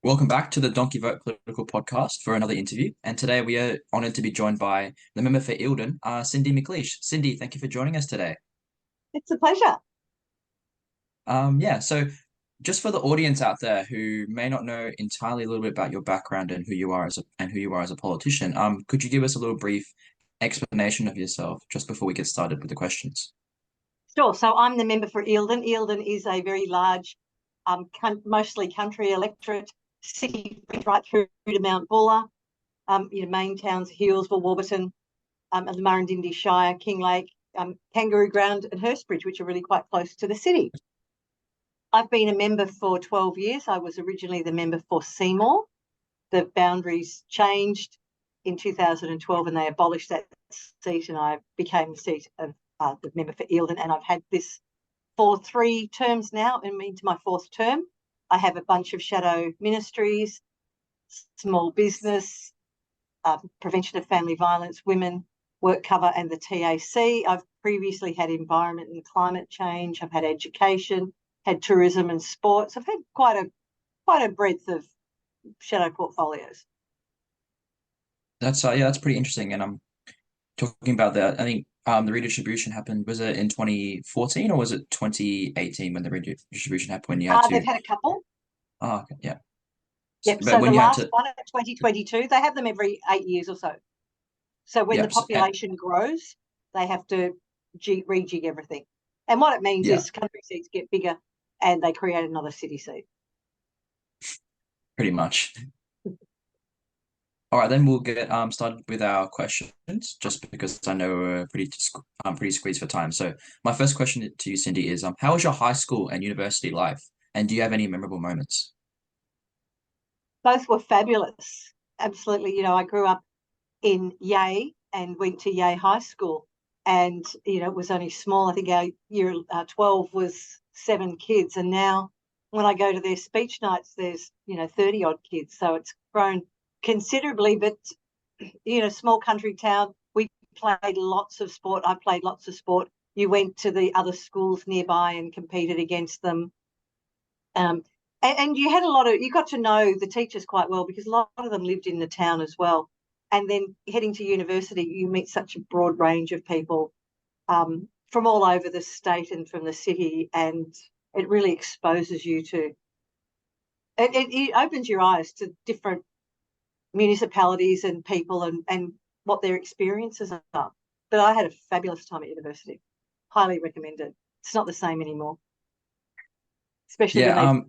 Welcome back to the Donkey Vote Political Podcast for another interview. And today we are honoured to be joined by the member for Eildon, Cindy McLeish. Cindy, thank you for joining us today. It's a pleasure. So just for the audience out there who may not know entirely a little bit about your background and who you are as a politician, could you give us a little brief explanation of yourself just before we get started with the questions? Sure. So I'm the member for Eildon. Eildon is a very large, mostly country electorate, city right through to Mount Buller. Main towns, Healesville, Warburton, and the Murrindindi Shire, Kinglake, Kangaroo Ground and Hurstbridge, which are really quite close to the city. I've been a member for 12 years. I was originally the member for Seymour. The boundaries changed in 2012 and they abolished that seat, and I became the seat of the member for Eildon, and I've had this for 3 terms now and into my 4th term. I have a bunch of shadow ministries, small business, prevention of family violence, women, work cover and the TAC. I've previously had environment and climate change. I've had education, had tourism and sports. I've had quite a breadth of shadow portfolios. That's pretty interesting. And I'm talking about that. I think the redistribution happened, was it in 2014 or was it 2018 when the redistribution happened when you had They've to had a couple. Oh, okay, yeah. Yep. But So the when you had last to, one in 2022, they have them every 8 years or so. So when yeah, the population grows, they have to rejig everything. And what it means yeah, is country seats get bigger and they create another city seat. pretty much. All right, then we'll get started with our questions, just because I know we're pretty squeezed for time. So my first question to you, Cindy, is how was your high school and university life, and do you have any memorable moments? Both were fabulous. Absolutely. I grew up in Yea and went to Yea High School. And, it was only small. I think our year 12 was 7 kids. And now when I go to their speech nights, there's, 30 odd kids. So it's grown considerably. But, small country town, we played lots of sport. I played lots of sport. You went to the other schools nearby and competed against them. Um, and you got to know the teachers quite well because a lot of them lived in the town as well. And then heading to university, you meet such a broad range of people from all over the state and from the city, and it really exposes you to, it opens your eyes to different municipalities and people and what their experiences are. But I had a fabulous time at university. Highly recommended. It's not the same anymore, especially Yeah, when they.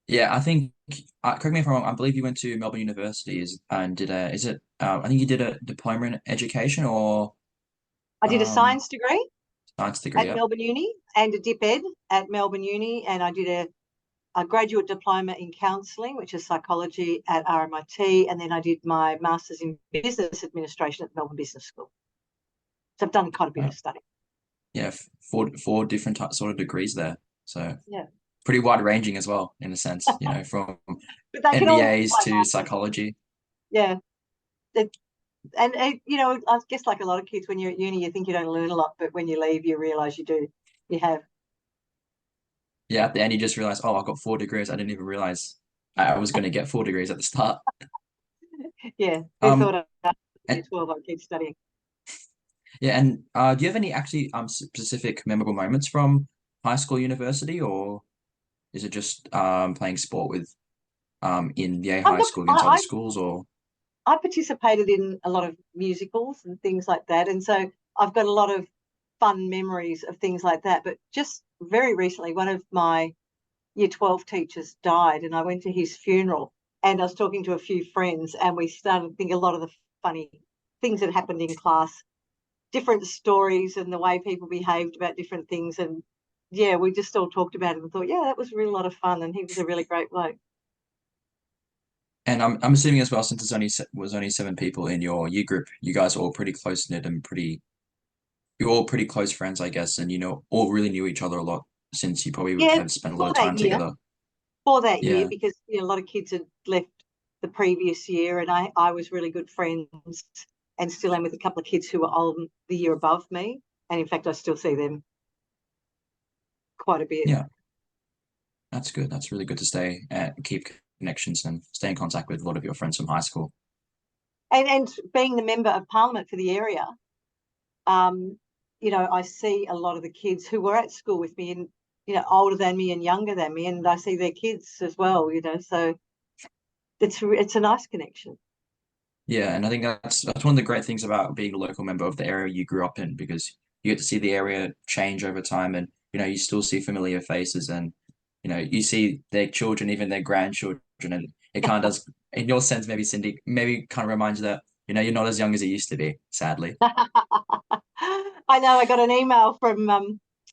yeah, I think correct me if I'm wrong. I believe you went to Melbourne University and did a is it I think you did a diploma in education or I did a um science degree science degree. at Yeah. Melbourne Uni and a dip ed at Melbourne Uni, and I did a graduate diploma in counselling, which is psychology at RMIT, and then I did my master's in business administration at Melbourne Business School. So I've done quite a bit Uh, of study. yeah, four different types sort of degrees there. So Yeah, pretty wide ranging as well in a sense, from but they can all MBAs apply to nicely. psychology. Yeah, it, and I guess like a lot of kids, when you're at uni, you think you don't learn a lot, but when you leave, you realise you do. You have. Yeah, at the end you just realize, oh, I've got 4 degrees. I didn't even realize I was going to get 4 degrees at the start. Yeah, who Um, thought after year and 12 I'd keep studying? yeah, and do you have any actually specific memorable moments from high school, university, or is it just playing sport with in Yale High Look, School against other schools, or I participated in a lot of musicals and things like that. And so I've got a lot of fun memories of things like that. But just very recently, one of my year 12 teachers died, and I went to his funeral, and I was talking to a few friends, and we started thinking a lot of the funny things that happened in class, different stories and the way people behaved about different things. And yeah, we just all talked about it and thought, yeah, that was really a lot of fun. And he was a really great bloke. and I'm assuming as well, since was only 7 people in your year group, you guys are all pretty close knit and you're all pretty close friends, I guess, and all really knew each other a lot since you probably Yeah, have spent a lot for of that time year. together. For that year, Yeah, because a lot of kids had left the previous year, and I was really good friends and still am with a couple of kids who were the year above me, and in fact I still see them quite a bit. yeah. That's good. That's really good to keep connections and stay in contact with a lot of your friends from high school. And being the member of parliament for the area, um, I see a lot of the kids who were at school with me and, older than me and younger than me, and I see their kids as well, so it's a nice connection. Yeah, and I think that's one of the great things about being a local member of the area you grew up in because you get to see the area change over time and you still see familiar faces and you see their children, even their grandchildren, and it kind of does in your sense maybe Cindy maybe kind of reminds you that you're not as young as it used to be, sadly. I know I got an email from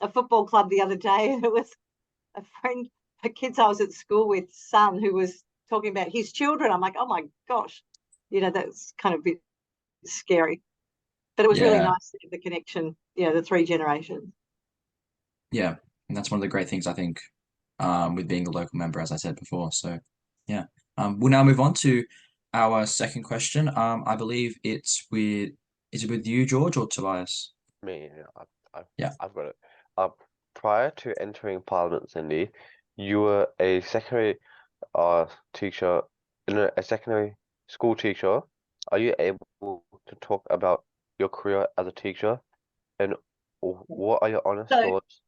a football club the other day, and it was a friend, a kids I was at school with, son, who was talking about his children. I'm like, oh my gosh, that's kind of a bit scary. But it was really Yeah, nice to have the connection, the three generations. yeah, and that's one of the great things I think with being a local member, as I said before. So yeah, we'll now move on to our second question. I believe is it with you, George, or Tobias? Me, yeah, I've, Yeah. I've got it. Uh, Prior to entering Parliament, Cindy, you were a secondary teacher, a secondary school teacher. Are you able to talk about your career as a teacher and what are your honest So, thoughts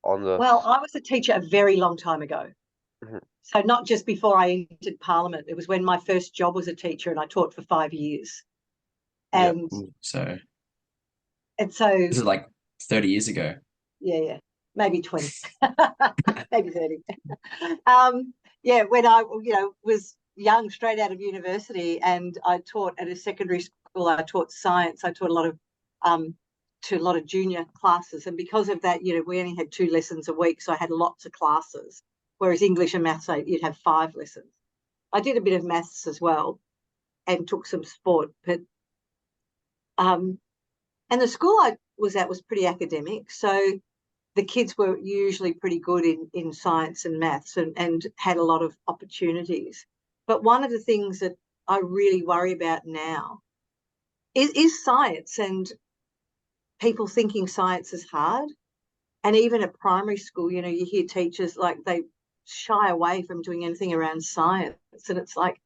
on the? well, I was a teacher a very long time ago. Mhm. So not just before I entered Parliament, it was when my first job was a teacher, and I taught for 5 years. Yeah. And Ooh, so and so this is like 30 years ago. yeah, maybe 20, maybe 30. Yeah, when I was young, straight out of university, and I taught at a secondary school. I taught science. I taught a lot of to a lot of junior classes, and because of that, we only had 2 lessons a week, so I had lots of classes. Whereas English and maths, you'd have 5 lessons. I did a bit of maths as well, and took some sport, but um, and the school I was at was pretty academic, so the kids were usually pretty good in science and maths and had a lot of opportunities. But one of the things that I really worry about now is science and people thinking science is hard. And even at primary school, you hear teachers like they shy away from doing anything around science. And it's like,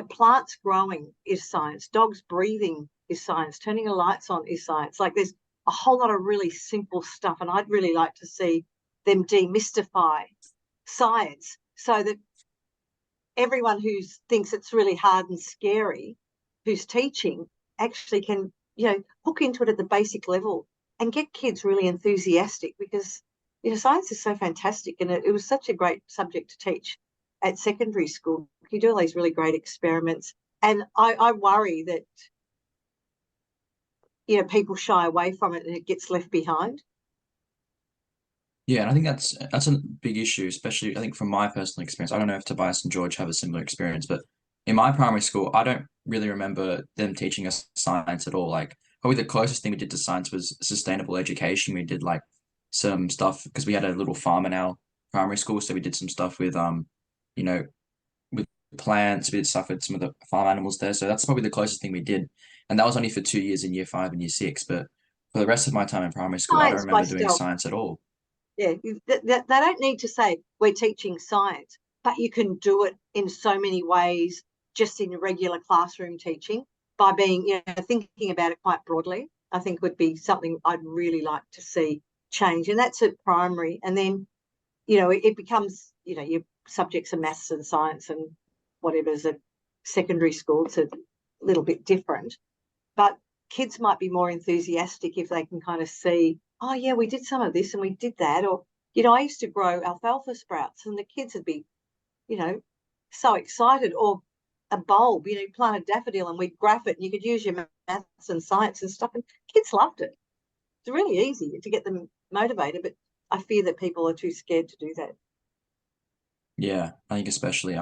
plants growing is science, dogs breathing is science, turning the lights on is science. Like there's a whole lot of really simple stuff. And I'd really like to see them demystify science so that everyone who thinks it's really hard and scary, who's teaching, actually can, hook into it at the basic level and get kids really enthusiastic because, science is so fantastic and it was such a great subject to teach at secondary school. You do all these really great experiments. And I worry that, people shy away from it and it gets left behind. Yeah, and I think that's a big issue, especially I think from my personal experience. I don't know if Tobias and George have a similar experience, but in my primary school, I don't really remember them teaching us science at all. Like probably the closest thing we did to science was sustainable education. We did like some stuff because we had a little farm in our primary school, so we did some stuff with you know, with plants. We did stuff with some of the farm animals there. So that's probably the closest thing we did, and that was only for 2 years in year five and year six. But for the rest of my time in primary school, I don't Science by remember doing stealth. science at all. Yeah, they don't need to say we're teaching science, but you can do it in so many ways just in regular classroom teaching by being, thinking about it quite broadly. I think would be something I'd really like to see change. And that's at primary. And then, it becomes, your subjects are maths and science and whatever's at secondary school. It's a little bit different. But kids might be more enthusiastic if they can kind of see, oh, yeah, we did some of this and we did that. Or, I used to grow alfalfa sprouts and the kids would be, you know, so excited. Or a bulb, you plant a daffodil and we'd graph it and you could use your maths and science and stuff. And kids loved it. It's really easy to get them motivated, but I fear that people are too scared to do that. Yeah, I think especially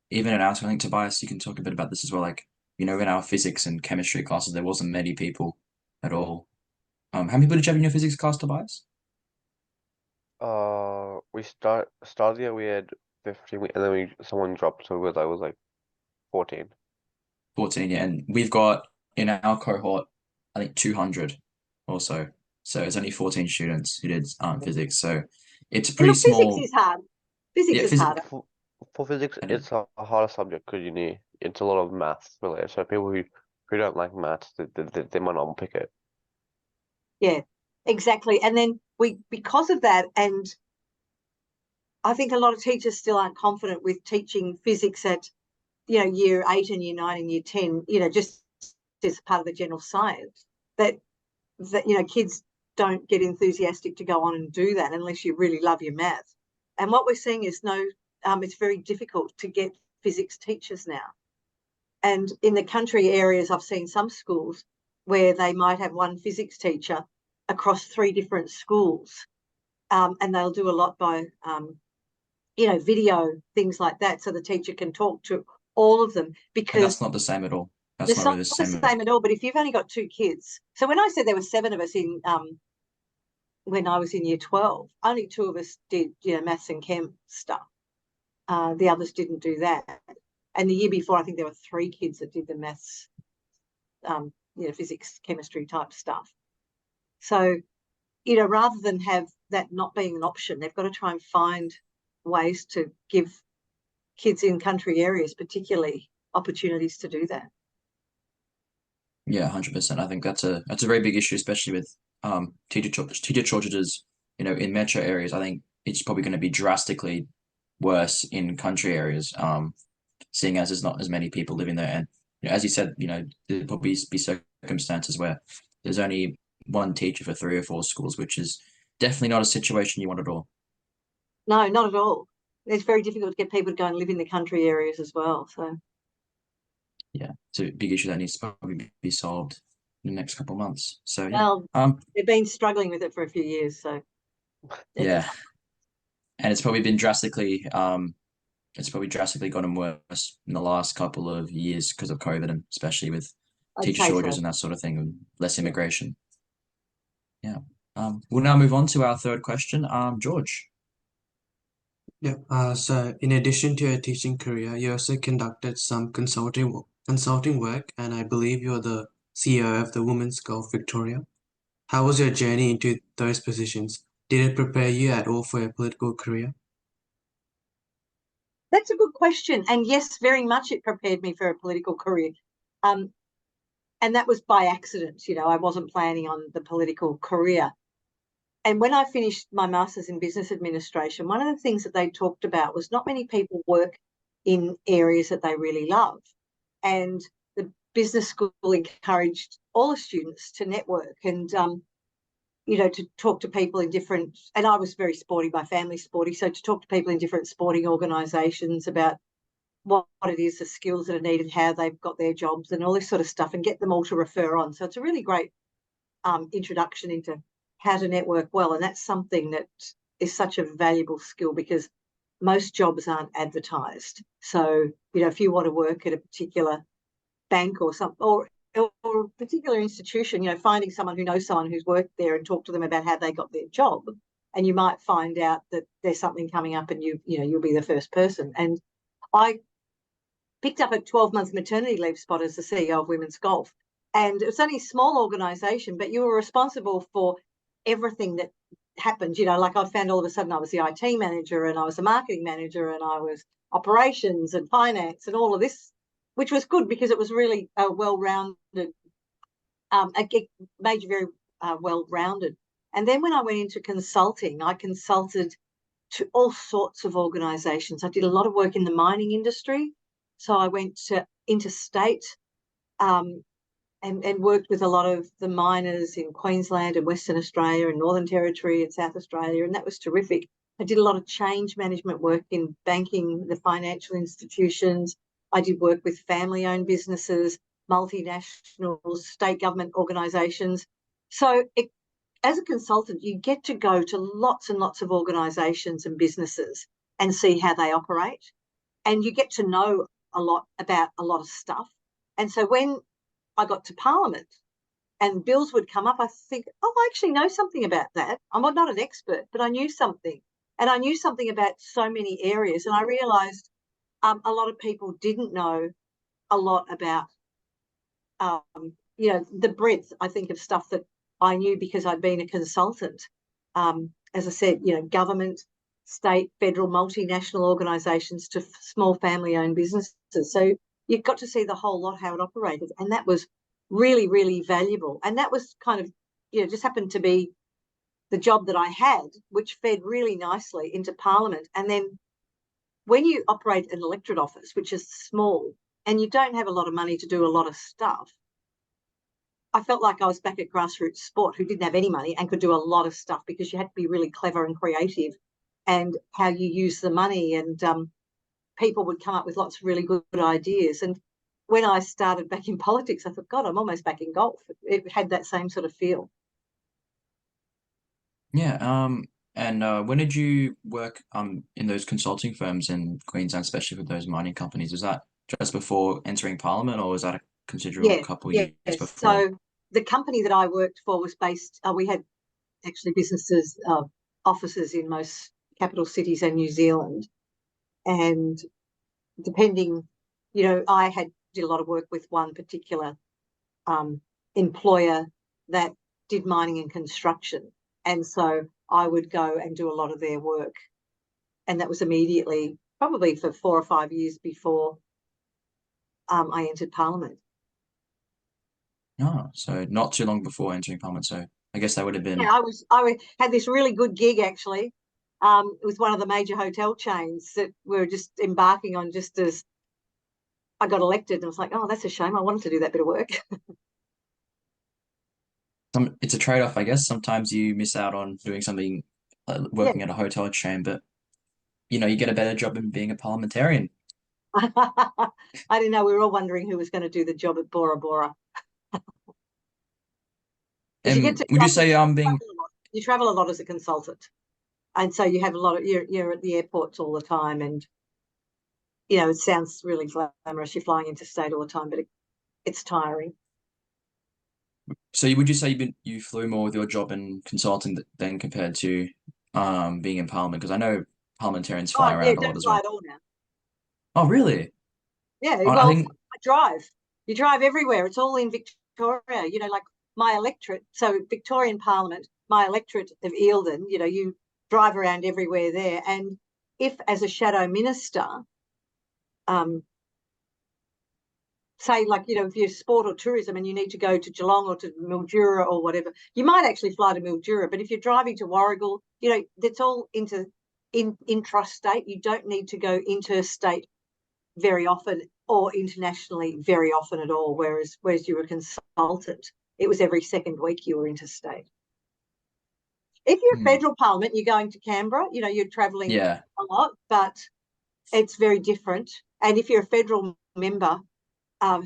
even in our, I think Tobias, you can talk a bit about this as well. Like, in our physics and chemistry classes, there wasn't many people at all. How many people did you have in your physics class, Tobias? We started the year we had 15, and then someone dropped, so I was like 14. 14, yeah. And we've got in our cohort, I think 200 or so. So it's only 14 students who did physics. So it's a And pretty look, physics small. is hard. Physics Yeah, is harder. For physics, I did. it's a harder subject because it's a lot of maths related. So people who don't like maths, they might not pick it. Yeah, exactly. And then because of that, and I think a lot of teachers still aren't confident with teaching physics at, year 8 and year 9 and year 10, just as part of the general science, that kids don't get enthusiastic to go on and do that unless you really love your math. And what we're seeing is it's very difficult to get physics teachers now. And in the country areas, I've seen some schools where they might have one physics teacher across 3 different schools, and they'll do a lot by, video, things like that, so the teacher can talk to all of them, And that's because not the same at all. That's it's not really not the the same at all. same at all. But if you've only got 2 kids, so when I said there were 7 of us in when I was in year 12, only 2 of us did, maths and chem stuff. The others didn't do that. And the year before, I think there were 3 kids that did the maths, physics, chemistry type stuff. So, rather than have that not being an option, they've got to try and find ways to give kids in country areas, particularly, opportunities to do that. Yeah, 100%. I think that's a very big issue, especially with teacher shortages. In metro areas, I think it's probably going to be drastically worse in country areas. Seeing as there's not as many people living there, and as you said, there'll probably be circumstances where there's only one teacher for 3 or 4 schools, which is definitely not a situation you want at all. No, not at all. It's very difficult to get people to go and live in the country areas as well. So, Yeah, it's a big issue that needs to probably be solved in the next couple of months. So yeah, well, they've been struggling with it for a few years. So, it's yeah, and it's probably drastically gotten worse in the last couple of years because of COVID, and especially with I'd teacher say so. shortages and that sort of thing, and less Yeah. immigration. Yeah. We'll now move on to our third question. George. Yeah. So in addition to your teaching career, you also conducted some consulting work, and I believe you're the CEO of the Women's Golf Victoria. How was your journey into those positions? Did it prepare you at all for a political career? That's a good question. And yes, very much it prepared me for a political career. Um, and that was by accident. I wasn't planning on the political career. And when I finished my master's in business administration, one of the things that they talked about was not many people work in areas that they really love. And the business school encouraged all the students to network and, to talk to people in different, and I was very sporty, my family's sporty, so to talk to people in different sporting organisations about what it is, the skills that are needed, how they've got their jobs and all this sort of stuff, and get them all to refer on. So it's a really great introduction into how to network well. And that's something that is such a valuable skill because most jobs aren't advertised. So, if you want to work at a particular bank or a particular institution, finding someone who knows someone who's worked there and talk to them about how they got their job, and you might find out that there's something coming up and you'll be the first person. And I picked up a 12-month maternity leave spot as the CEO of Women's Golf. And it was only a small organisation, but you were responsible for everything that happened. Like I found all of a sudden I was the IT manager and I was the marketing manager and I was operations and finance and all of this, which was good because it was really well-rounded. It made you very well-rounded. And then when I went into consulting, I consulted to all sorts of organisations. I did a lot of work in the mining industry. So I went to interstate and worked with a lot of the miners in Queensland and Western Australia and Northern Territory and South Australia, and that was terrific. I did a lot of change management work in banking, the financial institutions. I did work with family-owned businesses, multinationals, state government organisations. So as a consultant, you get to go to lots and lots of organisations and businesses and see how they operate, and you get to know a lot about a lot of stuff. And so when I got to Parliament and bills would come up, I think, I actually know something about that. I'm not an expert, but I knew something. And I knew something about so many areas. And I realised a lot of people didn't know a lot about, the breadth, I think, of stuff that I knew because I'd been a consultant. As I said, government, state, federal, multinational organisations to small family-owned businesses. So you got to see the whole lot, how it operated, and that was really, really valuable. And that was kind of, just happened to be the job that I had, which fed really nicely into Parliament. And then when you operate an electorate office, which is small, and you don't have a lot of money to do a lot of stuff, I felt like I was back at grassroots sport, who didn't have any money and could do a lot of stuff, because you had to be really clever and creative and how you use the money. And people would come up with lots of really good ideas. And when I started back in politics, I thought, God, I'm almost back in golf. It had that same sort of feel. Yeah. And when did you work in those consulting firms in Queensland, especially with those mining companies? Was that just before entering Parliament, or was that a considerable couple of Yeah. years before? So the company that I worked for was based, we had actually businesses, offices in most capital cities and New Zealand. And depending, I did a lot of work with one particular employer that did mining and construction. And so I would go and do a lot of their work. And that was immediately, probably for 4 or 5 years before I entered Parliament. Oh, so not too long before entering Parliament. So I guess that would have been. Yeah, I had this really good gig, actually, with one of the major hotel chains that we were just embarking on just as I got elected. And I was like, oh, that's a shame. I wanted to do that bit of work. It's a trade-off, I guess. Sometimes you miss out on doing something, Yeah. working at a hotel chain, but you get a better job in being a parliamentarian. I didn't know. We were all wondering who was going to do the job at Bora Bora. Because you get to, Would you like, say being you travel a lot as a consultant, and so you have a lot of you're at the airports all the time, and it sounds really glamorous. You're flying interstate all the time, but it's tiring. so would you say you flew more with your job in consulting than compared to being in Parliament? Because I know parliamentarians fly Oh yeah, around a lot don't as fly well. at all now. Oh, really? Yeah, I well, think I drive. You drive everywhere. It's all in Victoria. Like my electorate. So Victorian Parliament, my electorate of Eildon. You drive around everywhere there. And if, as a shadow minister, say, like, if you're sport or tourism and you need to go to Geelong or to Mildura or whatever, you might actually fly to Mildura. But if you're driving to Warragul, that's all intrastate. You don't need to go interstate very often or internationally very often at all. Whereas you were a consultant, it was every second week you were interstate. If you're federal parliament, you're going to Canberra, you're travelling a lot, but it's very different. And if you're a federal member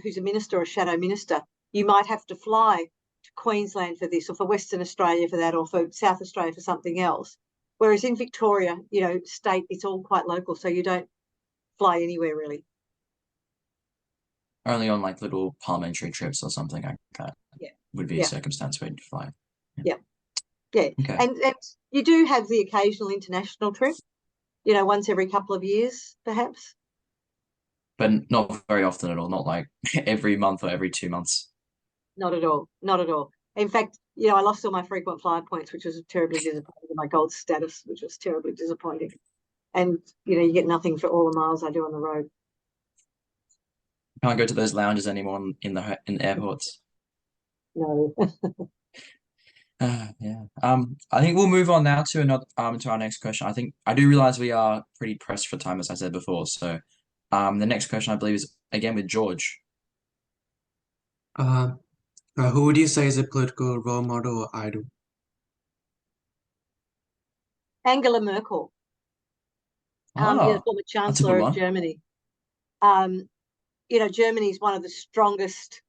who's a minister or a shadow minister, you might have to fly to Queensland for this, or for Western Australia for that, or for South Australia for something else. Whereas in Victoria, state, it's all quite local, so you don't fly anywhere really. only on like little parliamentary trips or something like that. Yeah. Would be a circumstance where you'd fly. Yeah. Okay. And you do have the occasional international trip, once every couple of years, perhaps. But not very often at all. Not like every month or every 2 months. Not at all. Not at all. In fact, I lost all my frequent flyer points, which was terribly disappointing, my gold status, which was terribly disappointing. And, you get nothing for all the miles I do on the road. Can't go to those lounges anymore in airports. No. Yeah. I think we'll move on now to our next question. I think I do realize we are pretty pressed for time, as I said before. So, the next question I believe is again with George. Who would you say is a political role model or idol? Angela Merkel, the Ah, former that's a good Chancellor of one. Germany. Germany is one of the strongest,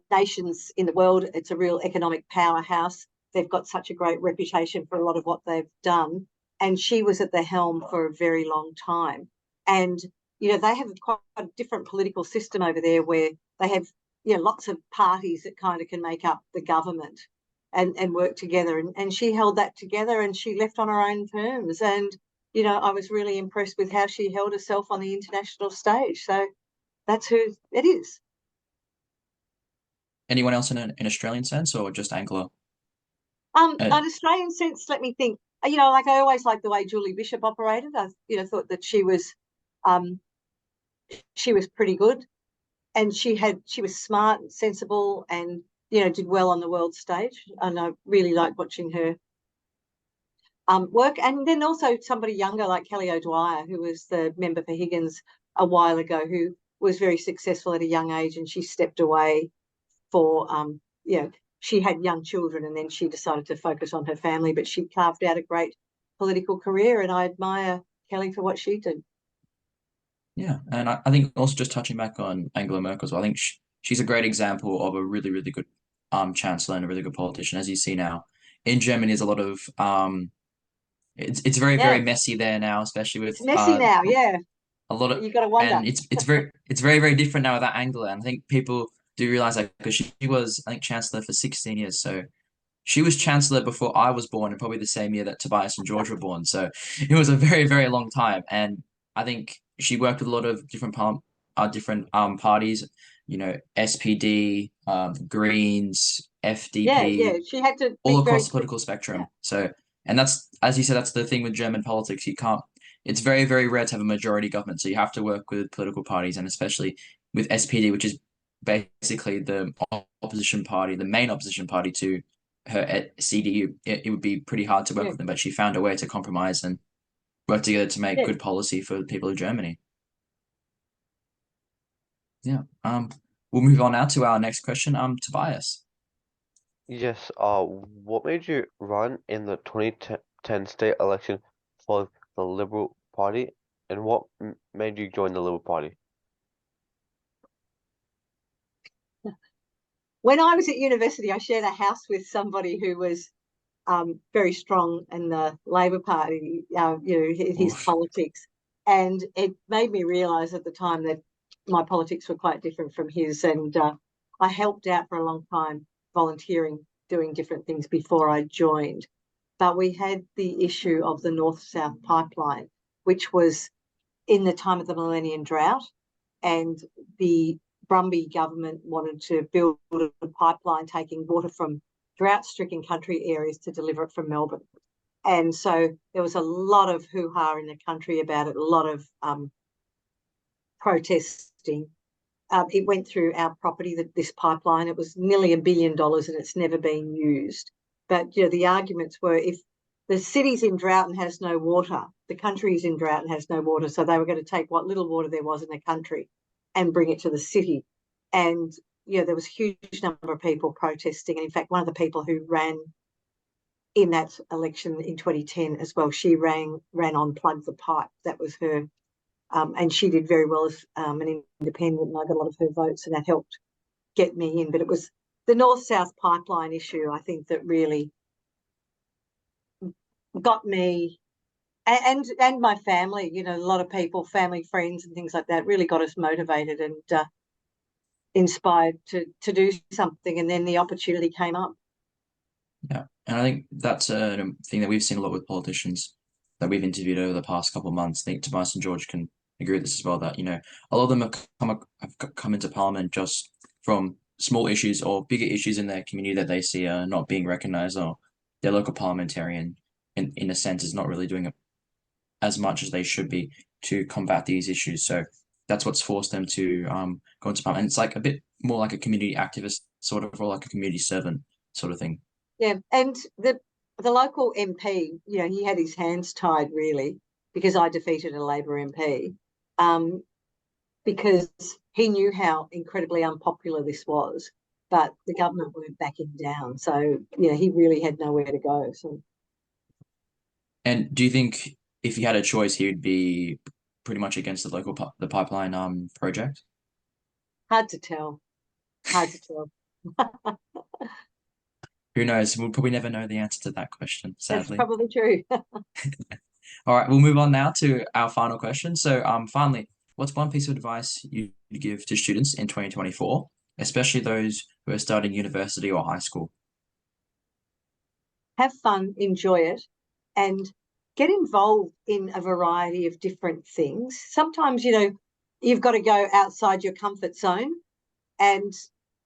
nations in the world. It's a real economic powerhouse. They've got such a great reputation for a lot of what they've done. And she was at the helm for a very long time. And, they have quite a different political system over there, where they have, lots of parties that kind of can make up the government and work together. And she held that together, and she left on her own terms. And, I was really impressed with how she held herself on the international stage. So that's who it is. Anyone else in an Australian sense, or just Angela? An Australian sense, let me think. you know, like I always liked the way Julie Bishop operated. I, you know, thought that she was pretty good, and she was smart and sensible, and you know, did well on the world stage. And I really liked watching her work. And then also somebody younger like Kelly O'Dwyer, who was the member for Higgins a while ago, who was very successful at a young age, and she stepped away for you know, she had young children, and then she decided to focus on her family, but she carved out a great political career, and I admire Kelly for what she did. Yeah, and I think also just touching back on Angela Merkel as well, I think she's a great example of a really, really good chancellor and a really good politician. As you see now, in Germany, there's a lot of it's very, Yeah, very messy there now, especially with it's messy now. Yeah, a lot of, you got to wonder. and it's very, very different now without Angela. And I think people do realize that because she was, I think, chancellor for 16 years. So she was chancellor before I was born, and probably the same year that Tobias and George were born. So it was a very, very long time. And I think she worked with a lot of different parties, you know, SPD, Greens, Yeah, yeah, FDP, she had to all be very across the quick. political Yeah, spectrum. So, and that's, as you said, that's the thing with German politics. You can't, it's very, very rare to have a majority government. So you have to work with political parties, and especially with SPD, which is basically the opposition party, the main opposition party to her at CDU. It would be pretty hard to work yeah, with them, but she found a way to compromise and work together to make yeah. good policy for the people of Germany. Yeah. We'll move on now to our next question. Tobias. Yes, what made you run in the 2010 state election for the Liberal Party, and what made you join the Liberal Party? When I was at university, I shared a house with somebody who was very strong in the Labor Party, you know, his Oof. politics. And it made me realise at the time that my politics were quite different from his. And I helped out for a long time, volunteering, doing different things before I joined. But we had the issue of the North-South pipeline, which was in the time of the Millennium Drought, and the Brumby government wanted to build a pipeline taking water from drought-stricken country areas to deliver it from Melbourne. And so there was a lot of hoo-ha in the country about it, a lot of protesting. It went through our property, this pipeline. It was nearly $1 billion, and it's never been used. But you know, the arguments were, if the city's in drought and has no water, the country is in drought and has no water, so they were going to take what little water there was in the country and bring it to the city. And you know, there was a huge number of people protesting. And in fact, one of the people who ran in that election in 2010 as well, she ran on Plug the Pipe. That was her. And she did very well as an independent, and I got a lot of her votes, and that helped get me in. But it was the North-South pipeline issue, I think, that really got me, and my family, you know, a lot of people, family, friends and things like that, really got us motivated and inspired to do something. And then the opportunity came up. Yeah, and I think that's a thing that we've seen a lot with politicians that we've interviewed over the past couple of months. I think Tobias and George can agree with this as well, that, you know, a lot of them have come into Parliament just from small issues or bigger issues in their community that they see are not being recognised, or their local parliamentarian, in a sense, is not really doing as much as they should be to combat these issues. So that's what's forced them to go into Parliament. And it's like a bit more like a community activist sort of, or like a community servant sort of thing. Yeah, and the local MP, you know, he had his hands tied really, because I defeated a Labor MP, because he knew how incredibly unpopular this was, but the government weren't backing down. So, you know, he really had nowhere to go. So, And do you think if he had a choice, he would be pretty much against the the pipeline project? hard to tell. Hard to tell. Who knows? We'll probably never know the answer to that question, That's sadly. probably true. All right, we'll move on now to our final question. So, finally, what's one piece of advice you give to students in 2024, especially those who are starting university or high school? Have fun, enjoy it, and get involved in a variety of different things. Sometimes, you know, you've got to go outside your comfort zone. And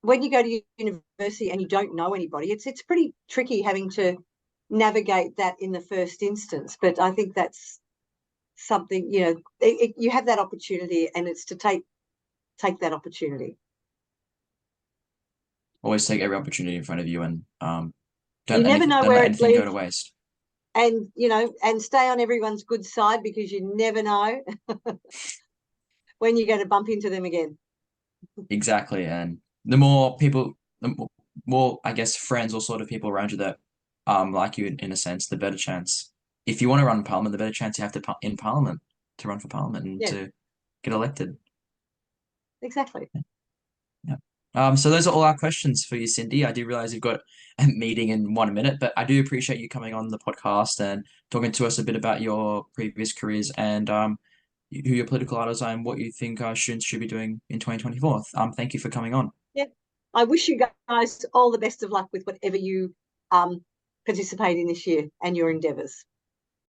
when you go to university and you don't know anybody, it's pretty tricky having to navigate that in the first instance. But I think that's something, you know, you have that opportunity, and it's to take that opportunity. Always take every opportunity in front of you, and You never know don't where let it anything go leads, to waste. and you know, and stay on everyone's good side, because you never know when you're going to bump into them again. Exactly, and the more people, more I guess friends or sort of people around you that like you in a sense, the better chance. If you want to run Parliament, the better chance you have in Parliament to run for Parliament and Yeah, to get elected. exactly. Yeah. So those are all our questions for you, Cindy. I do realize you've got a meeting in 1 minute, but I do appreciate you coming on the podcast and talking to us a bit about your previous careers and who your political idols are and what you think students should be doing in 2024. Thank you for coming on. Yeah, I wish you guys all the best of luck with whatever you participate in this year and your endeavours.